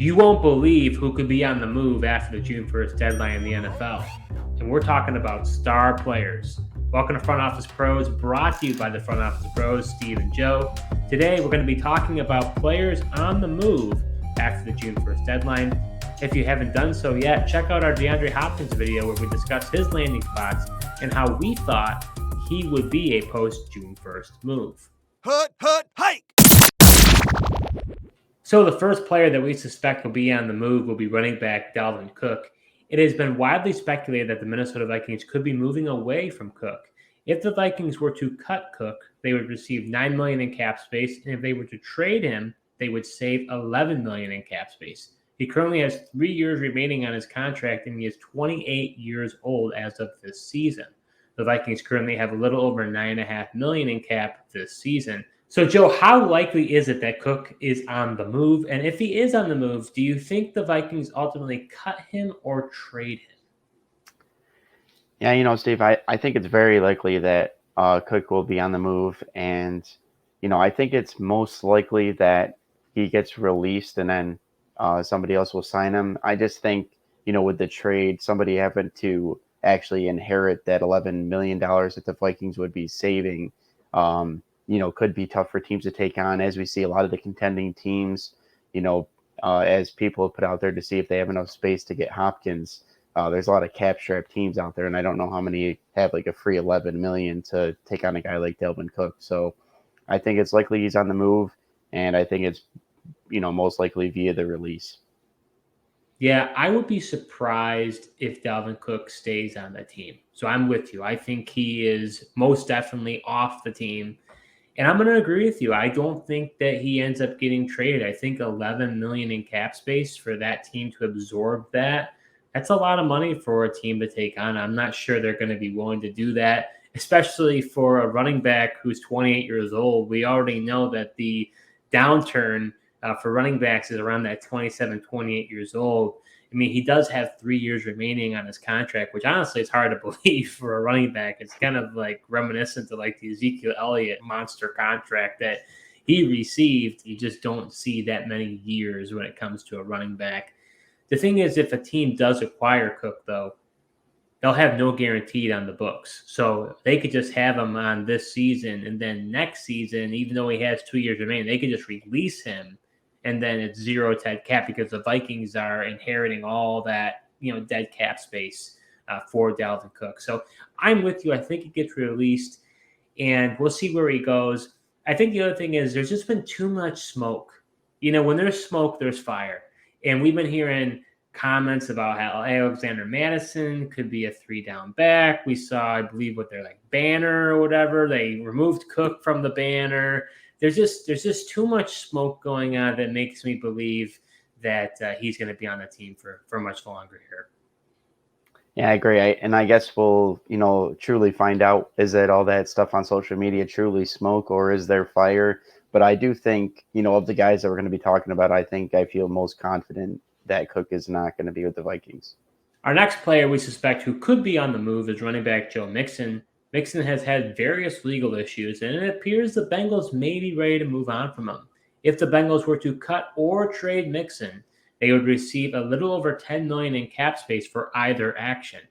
You won't believe who could be on the move after the June 1st deadline in the NFL. And we're talking about star players. Welcome to Front Office Pros, brought to you by the Front Office Pros, Steve and Joe. Today, we're going to be talking about players on the move after the June 1st deadline. If you haven't done so yet, check out our DeAndre Hopkins video where we discuss his landing spots and how we thought he would be a post-June 1st move. Hike! So the first player that we suspect will be on the move will be running back Dalvin Cook. It has been widely speculated that the Minnesota Vikings could be moving away from Cook. If the Vikings were to cut Cook, they would receive $9 million in cap space, and if they were to trade him, they would save $11 million in cap space. He currently has 3 years remaining on his contract, and he is 28 years old as of this season. The Vikings currently have a little over $9.5 million in cap this season. So, Joe, how likely is it that Cook is on the move? And if he is on the move, do you think the Vikings ultimately cut him or trade him? Yeah, Steve, I think it's very likely that Cook will be on the move. And, I think it's most likely that he gets released and then somebody else will sign him. I just think, with the trade, somebody having to actually inherit that $11 million that the Vikings would be saving, could be tough for teams to take on, as we see a lot of the contending teams, as people have put out there to see if they have enough space to get Hopkins. There's a lot of cap-strapped teams out there, and I don't know how many have like a free $11 million to take on a guy like Dalvin Cook. So I think it's likely he's on the move, and I think it's, most likely via the release. Yeah, I would be surprised if Dalvin Cook stays on the team. So I'm with you. I think he is most definitely off the team. And I'm going to agree with you. I don't think that he ends up getting traded. I think $11 million in cap space for that team to absorb that. That's a lot of money for a team to take on. I'm not sure they're going to be willing to do that, especially for a running back who's 28 years old. We already know that the downturn for running backs is around that 27, 28 years old. I mean, he does have 3 years remaining on his contract, which honestly is hard to believe for a running back. It's kind of like reminiscent of like the Ezekiel Elliott monster contract that he received. You just don't see that many years when it comes to a running back. The thing is, if a team does acquire Cook, though, they'll have no guaranteed on the books. So they could just have him on this season, and then next season, even though he has 2 years remaining, they could just release him. And then it's zero dead cap because the Vikings are inheriting all that, dead cap space for Dalvin Cook. So I'm with you. I think he gets released, and we'll see where he goes. I think the other thing is there's just been too much smoke. When there's smoke, there's fire. And we've been hearing comments about how Alexander Madison could be a 3-down back. We saw, I believe, what they're like banner or whatever. They removed Cook from the banner. There's just too much smoke going on that makes me believe that he's going to be on the team for much longer here. Yeah, I agree. I guess we'll, truly find out, is that all that stuff on social media truly smoke or is there fire? But I do think, of the guys that we're going to be talking about, I feel most confident that Cook is not going to be with the Vikings. Our next player we suspect who could be on the move is running back Joe Mixon. Mixon has had various legal issues, and it appears the Bengals may be ready to move on from him. If the Bengals were to cut or trade Mixon, they would receive a little over $10 million in cap space for either action.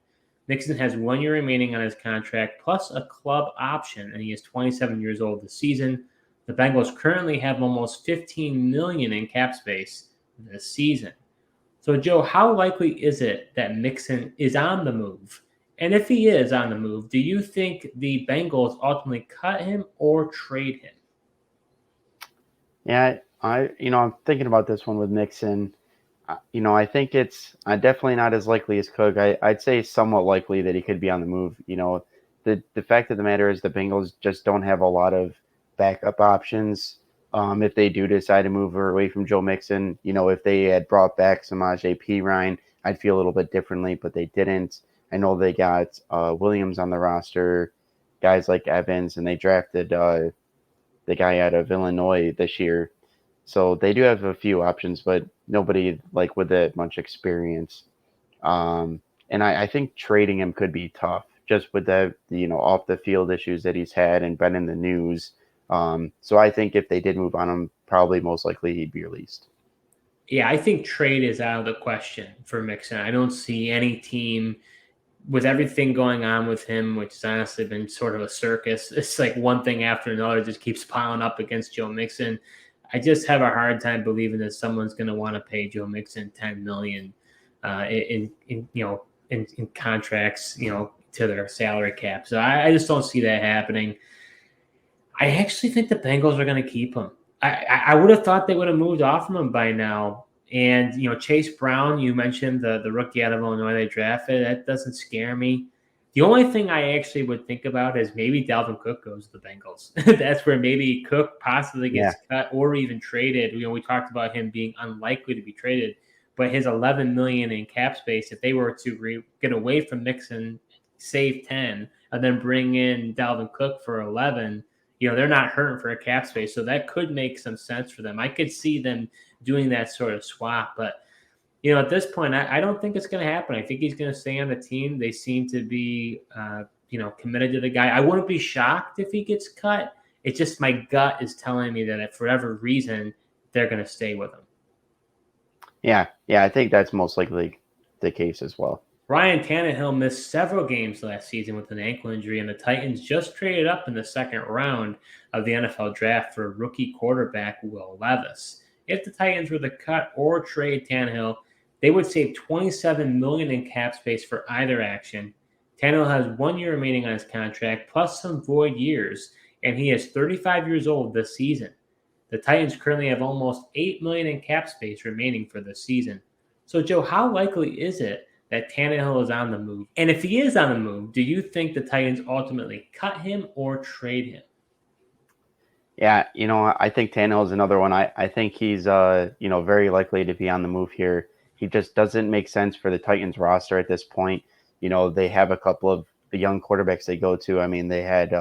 Mixon has 1 year remaining on his contract, plus a club option, and he is 27 years old this season. The Bengals currently have almost $15 million in cap space this season. So, Joe, how likely is it that Mixon is on the move? And if he is on the move, do you think the Bengals ultimately cut him or trade him? Yeah, I'm thinking about this one with Mixon. I think it's definitely not as likely as Cook. I'd say somewhat likely that he could be on the move. The fact of the matter is the Bengals just don't have a lot of backup options. If they do decide to move away from Joe Mixon, if they had brought back Samaje Perine, I'd feel a little bit differently, but they didn't. I know they got Williams on the roster, guys like Evans, and they drafted the guy out of Illinois this year. So they do have a few options, but nobody like with that much experience. And I think trading him could be tough just with the, off the field issues that he's had and been in the news. So I think if they did move on him, probably most likely he'd be released. Yeah, I think trade is out of the question for Mixon. I don't see any team with everything going on with him, which has honestly been sort of a circus. It's like one thing after another just keeps piling up against Joe Mixon. I just have a hard time believing that someone's going to want to pay Joe Mixon $10 million in contracts, to their salary cap. So I just don't see that happening. I actually think the Bengals are going to keep him. I would have thought they would have moved off from him by now. And Chase Brown, you mentioned the rookie out of Illinois they drafted. That doesn't scare me. The only thing I actually would think about is maybe Dalvin Cook goes to the Bengals. That's where maybe Cook possibly gets cut or even traded. We talked about him being unlikely to be traded, but his $11 million in cap space, if they were to get away from Mixon, save 10, and then bring in Dalvin Cook for 11. They're not hurting for a cap space, so that could make some sense for them. I could see them doing that sort of swap, but at this point, I don't think it's going to happen. I think he's going to stay on the team. They seem to be, committed to the guy. I wouldn't be shocked if he gets cut. It's just my gut is telling me that for whatever reason, they're going to stay with him. Yeah, I think that's most likely the case as well. Ryan Tannehill missed several games last season with an ankle injury, and the Titans just traded up in the second round of the NFL draft for rookie quarterback Will Levis. If the Titans were to cut or trade Tannehill, they would save $27 million in cap space for either action. Tannehill has 1 year remaining on his contract, plus some void years, and he is 35 years old this season. The Titans currently have almost $8 million in cap space remaining for this season. So, Joe, how likely is it that Tannehill is on the move? And if he is on the move, do you think the Titans ultimately cut him or trade him? Yeah, I think Tannehill is another one. I think he's very likely to be on the move here. He just doesn't make sense for the Titans roster at this point. They have a couple of the young quarterbacks they go to. I mean, they had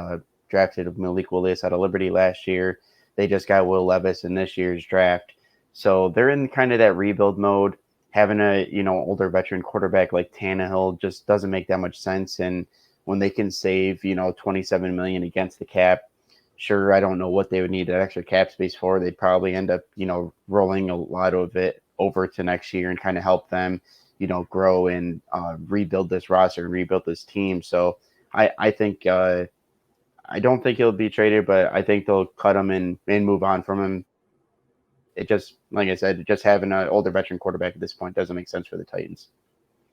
drafted Malik Willis out of Liberty last year. They just got Will Levis in this year's draft. So they're in kind of that rebuild mode. Having a older veteran quarterback like Tannehill just doesn't make that much sense. And when they can save $27 million against the cap, sure, I don't know what they would need that extra cap space for. They'd probably end up rolling a lot of it over to next year and kind of help them grow and rebuild this roster and rebuild this team. So I think I don't think he'll be traded, but I think they'll cut him and move on from him. It just, like I said, just having an older veteran quarterback at this point doesn't make sense for the Titans.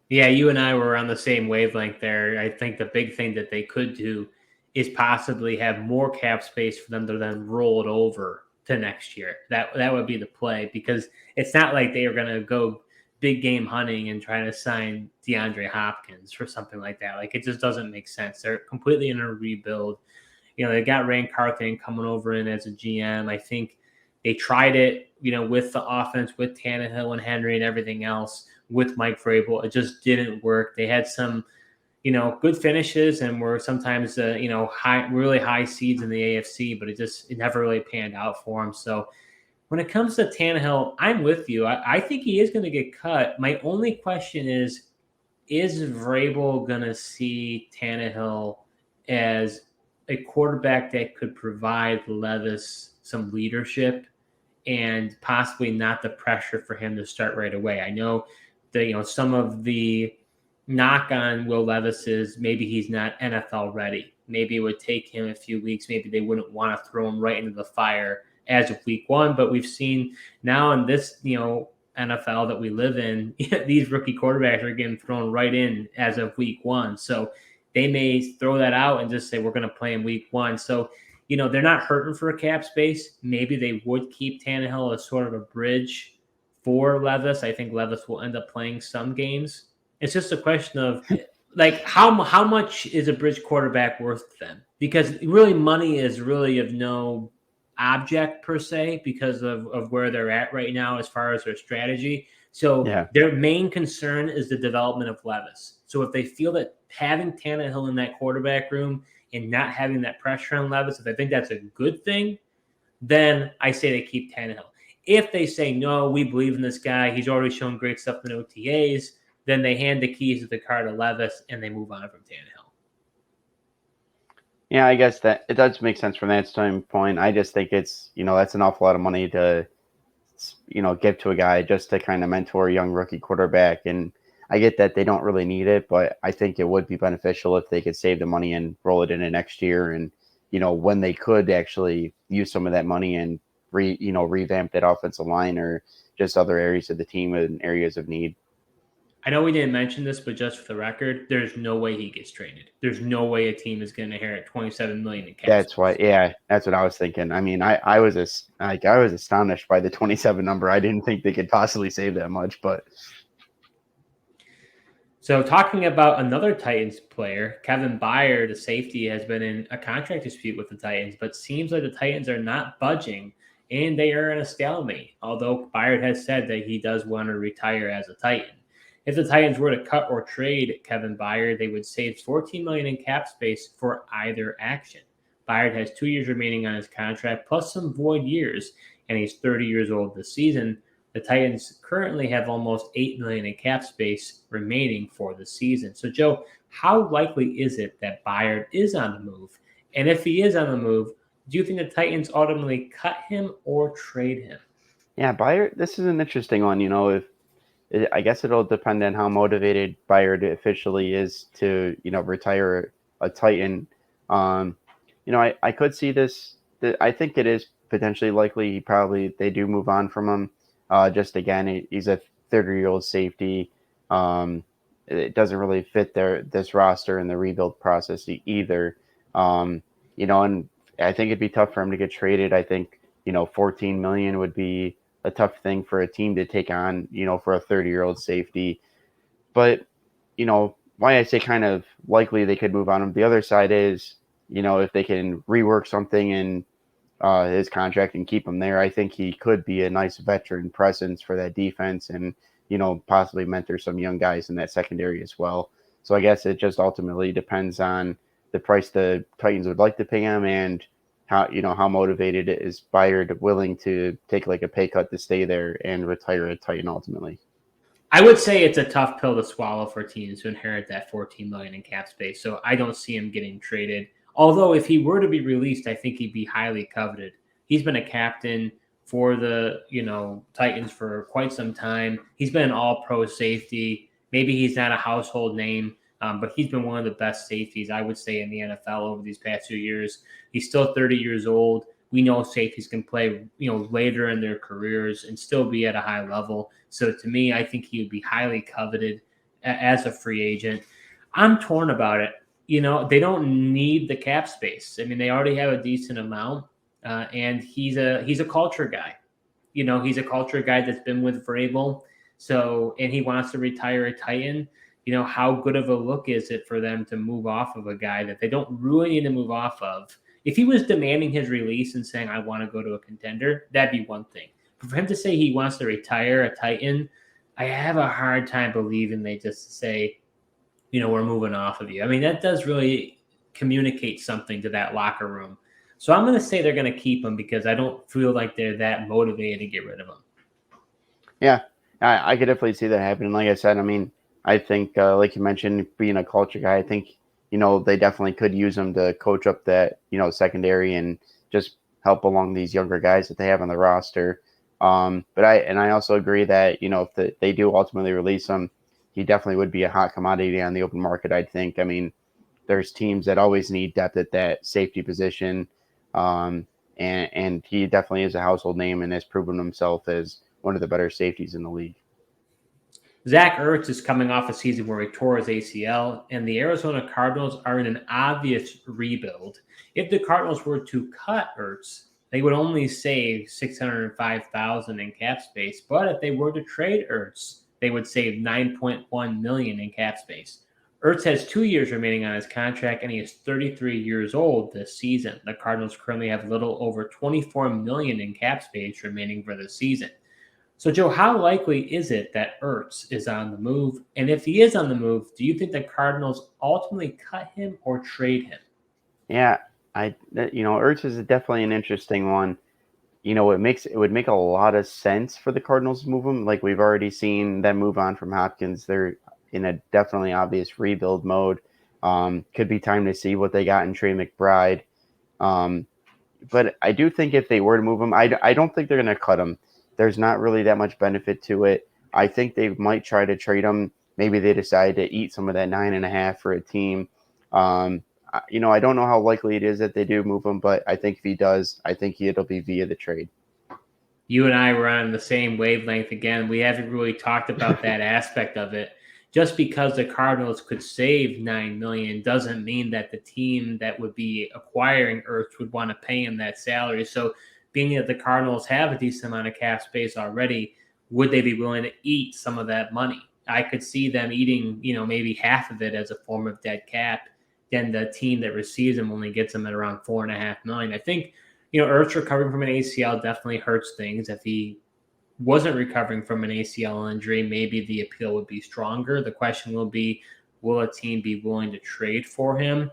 Yeah, you and I were on the same wavelength there. I think the big thing that they could do is possibly have more cap space for them to then roll it over to next year. That would be the play, because it's not like they are going to go big game hunting and try to sign DeAndre Hopkins for something like that. Like, it just doesn't make sense. They're completely in a rebuild. They got Rand Carthon coming over in as a GM. I think they tried it, with the offense, with Tannehill and Henry and everything else, with Mike Vrabel. It just didn't work. They had some, good finishes and were sometimes, really high seeds in the AFC, but it never really panned out for them. So when it comes to Tannehill, I'm with you. I think he is going to get cut. My only question is Vrabel going to see Tannehill as a quarterback that could provide Levis some leadership and possibly not the pressure for him to start right away? I know that, some of the knock on Will Levis is maybe he's not NFL ready. Maybe it would take him a few weeks. Maybe they wouldn't want to throw him right into the fire as of week one. But we've seen now in this, NFL that we live in, these rookie quarterbacks are getting thrown right in as of week one. So they may throw that out and just say, we're going to play in week one. So, they're not hurting for a cap space. Maybe they would keep Tannehill as sort of a bridge for Levis. I think Levis will end up playing some games. It's just a question of, like, how much is a bridge quarterback worth to them? Because really money is really of no object per se, because of where they're at right now as far as their strategy. So Their main concern is the development of Levis. So if they feel that having Tannehill in that quarterback room and not having that pressure on Levis, if I think that's a good thing, then I say they keep Tannehill. If they say, no, we believe in this guy, he's already shown great stuff in OTAs, then they hand the keys of the car to Levis and they move on from Tannehill. Yeah, I guess that it does make sense from that standpoint. I just think it's, that's an awful lot of money to give to a guy just to kind of mentor a young rookie quarterback. And I get that they don't really need it, but I think it would be beneficial if they could save the money and roll it into next year. And, when they could actually use some of that money and revamp that offensive line or just other areas of the team and areas of need. I know we didn't mention this, but just for the record, there's no way he gets traded. There's no way a team is going to inherit 27 million in cap That's why, space. yeah, that's what I was thinking. I mean, I was I was astonished by the 27 number. I didn't think they could possibly save that much, but So, talking about another Titans player, Kevin Byard, the safety, has been in a contract dispute with the Titans, but seems like the Titans are not budging and they are in a stalemate. Although Byard has said that he does want to retire as a Titan. If the Titans were to cut or trade Kevin Byard, they would save 14 million in cap space for either action. Byard has 2 years remaining on his contract plus some void years, and he's 30 years old this season. The Titans currently have almost $8 million in cap space remaining for the season. So, Joe, how likely is it that Byard is on the move? And if he is on the move, do you think the Titans ultimately cut him or trade him? yeah, Byard. This is an interesting one. If I guess it'll depend on how motivated Byard officially is to retire a Titan. Um, I could see this. I think it is potentially likely. They do move on from him. Just again, he's a 30-year-old safety. It doesn't really fit this roster and the rebuild process either. And I think it'd be tough for him to get traded. I think 14 million would be a tough thing for a team to take on. For a 30-year-old safety. But why I say kind of likely they could move on him. The other side is if they can rework something in his contract and keep him there, I think he could be a nice veteran presence for that defense and, possibly mentor some young guys in that secondary as well. So I guess it just ultimately depends on the price the Titans would like to pay him and how motivated is Byard willing to take like a pay cut to stay there and retire a Titan ultimately. I would say it's a tough pill to swallow for teams to inherit that 14 million in cap space. So I don't see him getting traded. Although if he were to be released, I think he'd be highly coveted. He's been a captain for the Titans for quite some time. He's been an all-pro safety. Maybe he's not a household name, but he's been one of the best safeties, I would say, in the NFL over these past 2 years. He's still 30 years old. We know safeties can play, later in their careers and still be at a high level. So to me, I think he would be highly coveted as a free agent. I'm torn about it. They don't need the cap space. I mean, they already have a decent amount, and he's a culture guy. He's a culture guy that's been with Vrabel. So, and he wants to retire a Titan. How good of a look is it for them to move off of a guy that they don't really need to move off of? If he was demanding his release and saying, I want to go to a contender, that'd be one thing. But for him to say he wants to retire a Titan, I have a hard time believing they just say, we're moving off of you. I mean, that does really communicate something to that locker room. So I'm going to say they're going to keep him because I don't feel like they're that motivated to get rid of him. Yeah, I could definitely see that happening. Like I said, I mean, I think, like you mentioned, being a culture guy, I think, they definitely could use him to coach up that, secondary and just help along these younger guys that they have on the roster. But I also agree that, if they do ultimately release him, he definitely would be a hot commodity on the open market, I think. I mean, there's teams that always need depth at that safety position. And he definitely is a household name and has proven himself as one of the better safeties in the league. Zach Ertz is coming off a season where he tore his ACL, and the Arizona Cardinals are in an obvious rebuild. If the Cardinals were to cut Ertz, they would only save $605,000 in cap space. But if they were to trade Ertz, they would save $9.1 million in cap space. Ertz has 2 years remaining on his contract, and he is 33 years old this season. The Cardinals currently have a little over $24 million in cap space remaining for the season. So, Joe, how likely is it that Ertz is on the move? And if he is on the move, do you think the Cardinals ultimately cut him or trade him? Yeah, Ertz is definitely an interesting one. It would make a lot of sense for the Cardinals to move him. Like we've already seen them move on from Hopkins. They're in a definitely obvious rebuild mode. Could be time to see what they got in Trey McBride. But I do think if they were to move him, I don't think they're going to cut him. there's not really that much benefit to it. I think they might try to trade him. Maybe they decide to eat some of that 9.5 for a team. I don't know how likely it is that they do move him, but I think if he does, I think it'll be via the trade. You and I were on the same wavelength again. We haven't really talked about that aspect of it. Just because the Cardinals could save $9 million doesn't mean that the team that would be acquiring Ertz would want to pay him that salary. So, being that the Cardinals have a decent amount of cap space already, would they be willing to eat some of that money? I could see them eating, maybe half of it as a form of dead cap. Then the team that receives him only gets him at around $4.5 million. I think Ertz recovering from an ACL definitely hurts things. If he wasn't recovering from an ACL injury, maybe the appeal would be stronger. The question will be, will a team be willing to trade for him?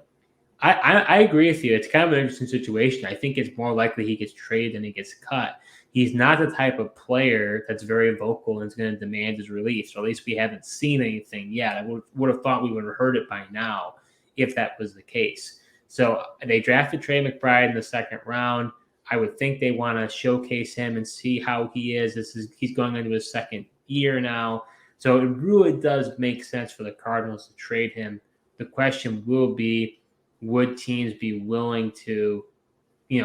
I agree with you. It's kind of an interesting situation. I think it's more likely he gets traded than he gets cut. He's not the type of player that's very vocal and is going to demand his release, or at least we haven't seen anything yet. I would have thought we would have heard it by now if that was the case. So they drafted Trey McBride in the second round. I would think they want to showcase him and see how he is. He's going into his second year now. So it really does make sense for the Cardinals to trade him. The question will be, would teams be willing to,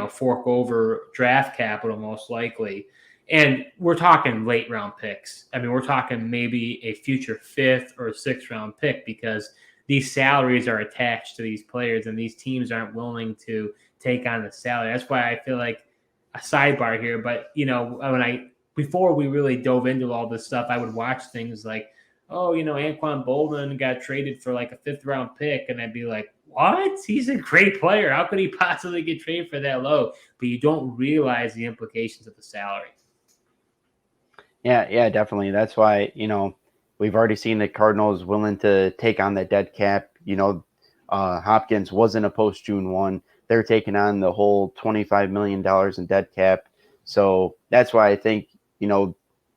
fork over draft capital most likely? And we're talking late round picks. I mean, we're talking maybe a future 5th or 6th round pick, because these salaries are attached to these players and these teams aren't willing to take on the salary. That's why I feel like, a sidebar here, but before we really dove into all this stuff, I would watch things like, Anquan Boldin got traded for like a 5th round pick, and I'd be like, what? He's a great player. How could he possibly get traded for that low? But you don't realize the implications of the salary. Yeah, definitely. That's why, we've already seen the Cardinals willing to take on that dead cap. Hopkins wasn't a post June 1. They're taking on the whole $25 million in dead cap. So that's why I think,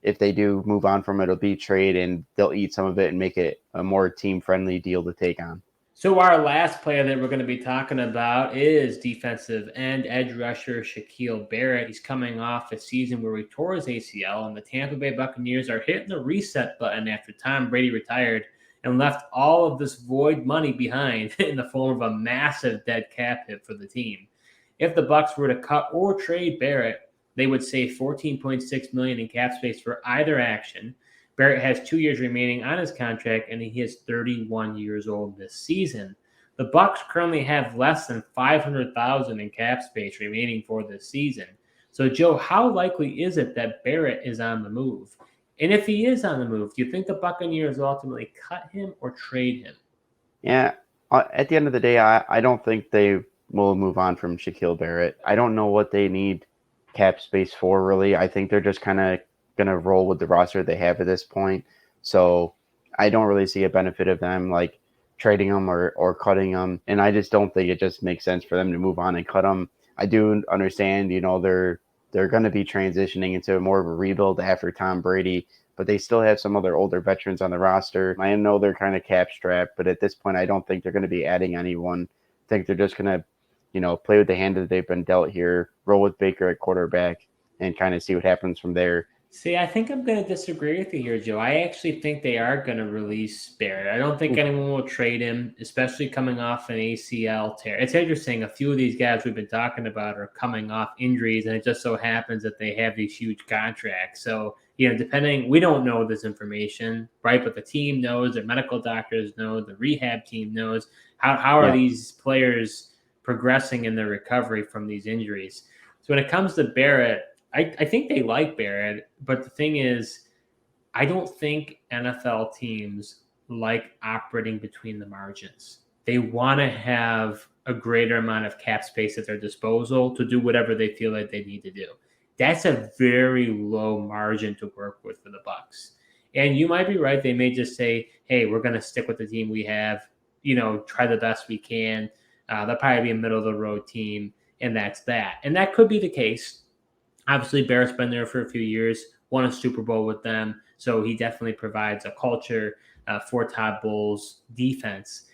if they do move on from it, it'll be trade, and they'll eat some of it and make it a more team-friendly deal to take on. So our last player that we're going to be talking about is defensive end edge rusher Shaquille Barrett. He's coming off a season where he tore his ACL, and the Tampa Bay Buccaneers are hitting the reset button after Tom Brady retired and left all of this void money behind in the form of a massive dead cap hit for the team. If the Bucs were to cut or trade Barrett, they would save $14.6 million in cap space for either action. Barrett has 2 years remaining on his contract, and he is 31 years old this season. The Bucs currently have less than $500,000 in cap space remaining for this season. So, Joe, how likely is it that Barrett is on the move? And if he is on the move, do you think the Buccaneers will ultimately cut him or trade him? Yeah, at the end of the day, I don't think they will move on from Shaquille Barrett. I don't know what they need cap space for, really. I think they're just kind of going to roll with the roster they have at this point. So I don't really see a benefit of them like trading them or cutting them. And I just don't think it just makes sense for them to move on and cut them. I do understand, they're going to be transitioning into more of a rebuild after Tom Brady, but they still have some other older veterans on the roster. I know they're kind of cap strapped, but at this point, I don't think they're going to be adding anyone. I think they're just going to, play with the hand that they've been dealt here, roll with Baker at quarterback, and kind of see what happens from there. See, I think I'm going to disagree with you here, Joe. I actually think they are going to release Barrett. I don't think anyone will trade him, especially coming off an ACL tear. It's interesting. A few of these guys we've been talking about are coming off injuries, and it just so happens that they have these huge contracts. So, we don't know this information, right? But the team knows, their medical doctors know, the rehab team knows. How are these players progressing in their recovery from these injuries? So when it comes to Barrett, I think they like Barrett, but the thing is, I don't think NFL teams like operating between the margins. They want to have a greater amount of cap space at their disposal to do whatever they feel like they need to do. That's a very low margin to work with for the Bucs. And you might be right. They may just say, hey, we're going to stick with the team we have, try the best we can. They'll probably be a middle of the road team, and that's that. And that could be the case. Obviously, Barrett's been there for a few years, won a Super Bowl with them, so he definitely provides a culture for Todd Bowles' defense.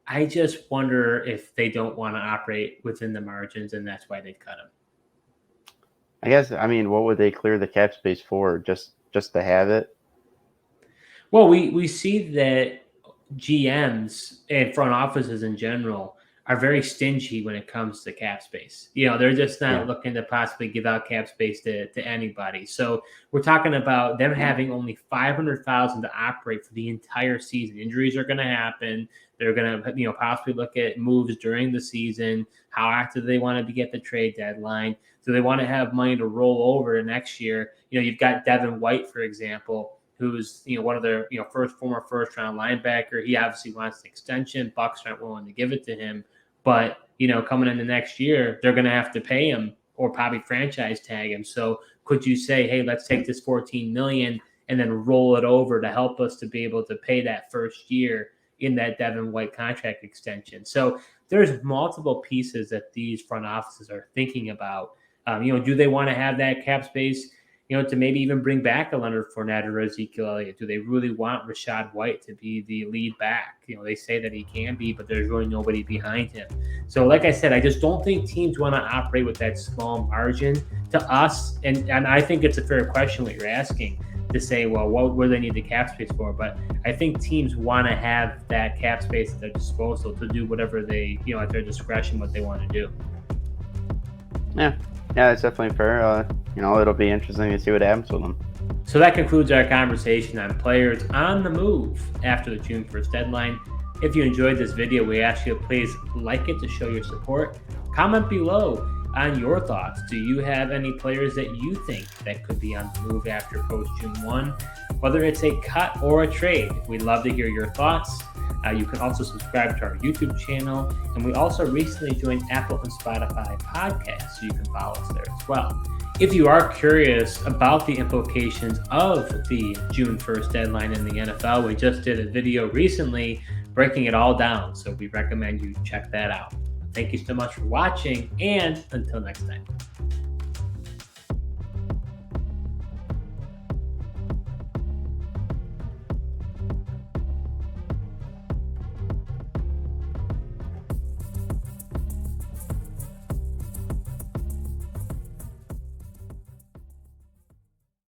I just wonder if they don't want to operate within the margins, and that's why they've cut him. I guess, I mean, what would they clear the cap space for? Just to have it? Well, we see that GMs and front offices in general are very stingy when it comes to cap space. They're just not Yeah. looking to possibly give out cap space to anybody. So we're talking about them having only 500,000 to operate for the entire season. Injuries are going to happen. They're going to possibly look at moves during the season. How active they want to be at the trade deadline. Do they want to have money to roll over to next year? You've got Devin White, for example, who's one of their former first round linebacker. He obviously wants an extension. Bucks aren't willing to give it to him, but coming into next year, they're going to have to pay him or probably franchise tag him. So could you say, hey, let's take this $14 million and then roll it over to help us to be able to pay that first year in that Devin White contract extension? So there's multiple pieces that these front offices are thinking about. Do they want to have that cap space? To maybe even bring back a Leonard Fournette or Ezekiel Elliott? Do they really want Rachaad White to be the lead back? They say that he can be, but there's really nobody behind him. So like I said, I just don't think teams want to operate with that small margin to us. And I think it's a fair question what you're asking to say, well, what do they need the cap space for? But I think teams want to have that cap space at their disposal to do whatever they, at their discretion, what they want to do. Yeah, that's definitely fair. It'll be interesting to see what happens with them. So that concludes our conversation on players on the move after the June 1st deadline. If you enjoyed this video, we ask you to please like it to show your support. Comment below on your thoughts. Do you have any players that you think that could be on the move after post June 1? Whether it's a cut or a trade, we'd love to hear your thoughts. You can also subscribe to our YouTube channel, and we also recently joined Apple and Spotify podcasts, so you can follow us there as well. If you are curious about the implications of the June 1st deadline in the NFL, we just did a video recently breaking it all down, so we recommend you check that out. Thank you so much for watching, and until next time.